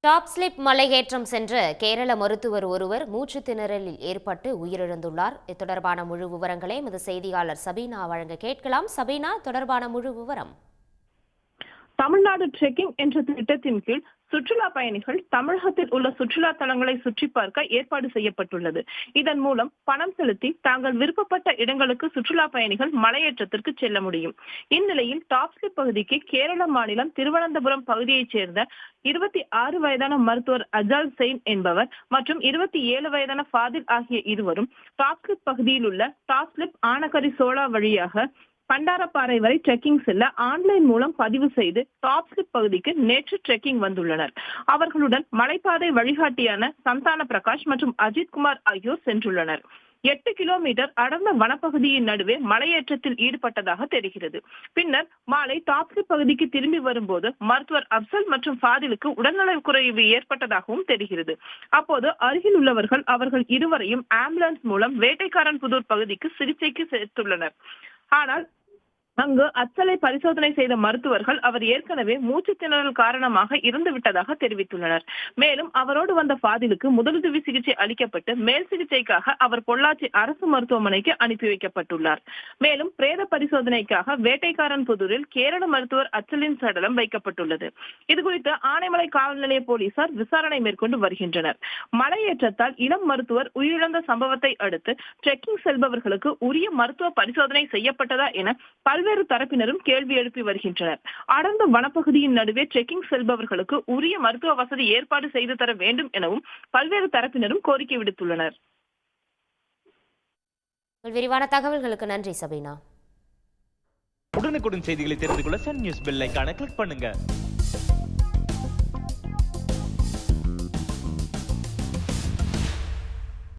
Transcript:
Top slip மலையேற்றம் சென்ற கேரள மருத்துவர் ஒருவர் மூச்சு திணறலில் ஏற்பட்டு உயிரிழந்துள்ளார். இது தொடர்பான முழு விவரங்களை எமது செய்தியாளர் சபீனா வழங்க கேட்கலாம். சபீனா, தொடர்பான முழு விவரம். தமிழ்நாடு ட்ரெக்கிங் என்ற திட்டத்தின் கீழ் சுற்றுலா பயணிகள் தமிழகத்தில் உள்ள சுற்றுலா தலங்களை சுற்றி பார்க்க ஏற்பாடு செய்யப்பட்டுள்ளது. இதன் மூலம் பணம் செலுத்தி தாங்கள் விருப்பப்பட்ட இடங்களுக்கு சுற்றுலா பயணிகள் மலையேற்றத்திற்கு செல்ல முடியும். இந்நிலையில் டாப் ஸ்லிப் பகுதிக்கு கேரள மாநிலம் திருவனந்தபுரம் பகுதியைச் சேர்ந்த 26 வயதான மருத்துவர் அஜால் செயின் என்பவர் மற்றும் 27 வயதான ஃபாதில் ஆகிய இருவரும் டாப் ஸ்லிப் பகுதியில் உள்ள டாப் ஸ்லிப் ஆனகரி சோலா வழியாக பண்டாரப்பாறை வரை ட்ரெக்கிங் செல்ல ஆன்லைன் மூலம் பதிவு செய்து டாப் ஸ்லிப் பகுதிக்கு நேற்று ட்ரெக்கிங் வந்துள்ளனர். அவர்களுடன் மலைப்பாதை வழிகாட்டியான சந்தான பிரகாஷ் மற்றும் அஜித் குமார் ஆகியோர் சென்றுள்ளனர். 8 கிலோமீட்டர் அடர்ந்த வனப்பகுதியின் நடுவே மலையேற்றத்தில் ஈடுபட்டதாக தெரிகிறது. பின்னர் மாலை டாப் ஸ்லிப் பகுதிக்கு திரும்பி வரும்போது மருத்துவர் அப்சல் மற்றும் ஃபாதிலுக்கு உடல்நலக் குறைவு ஏற்பட்டதாகவும் தெரிகிறது. அப்போது அருகில் உள்ளவர்கள் அவர்கள் இருவரையும் ஆம்புலன்ஸ் மூலம் வேட்டைக்காரன் புதூர் பகுதிக்கு சிகிச்சைக்கு சேர்த்துள்ளனர். ஆனால் அங்கு அச்சலை பரிசோதனை செய்த மருத்துவர்கள் அவர் ஏற்கனவே மூச்சு திணறல் காரணமாக இறந்து விட்டதாக தெரிவித்துள்ளனர். மேலும் அவரோடு வந்த ஃபாதிலுக்கு முதலுதவி சிகிச்சை அளிக்கப்பட்டு மேல் சிகிச்சைக்காக அவர் பொள்ளாச்சி அரசு மருத்துவமனைக்கு அனுப்பி வைக்கப்பட்டுள்ளார். மேலும் பிரேத பரிசோதனைக்காக வேட்டைக்காரன் புதூரில் கேரள மருத்துவர் அச்சலின் சடலம் வைக்கப்பட்டுள்ளது. இதுகுறித்து ஆனைமலை காவல் நிலைய போலீசார் விசாரணை மேற்கொண்டு வருகின்றனர். மலையேற்றத்தால் இளம் மருத்துவர் உயிரிழந்த சம்பவத்தை அடுத்து ட்ரெக்கிங் செல்பவர்களுக்கு உரிய மருத்துவ பரிசோதனை செய்யப்பட்டதா என பல்வேறு தரப்பினரும் கேள்வி எழுப்பி வருகின்றனர். அடர்ந்த வனப்பகுதியின் நடுவே ட்ரெக்கிங் செல்பவர்களுக்கு உரிய மருத்துவ வசதி ஏற்பாடு செய்து தர வேண்டும் எனவும் பல்வேறு தரப்பினரும் கோரிக்கை விடுத்துள்ளனர். விரிவான தகவல்களுக்கு நன்றி சபீனா. உடனுக்குடன் செய்திகளை தெரிந்து கொள்ள சன் நியூஸ் பெல் ஐகானை கிளிக் பண்ணுங்க.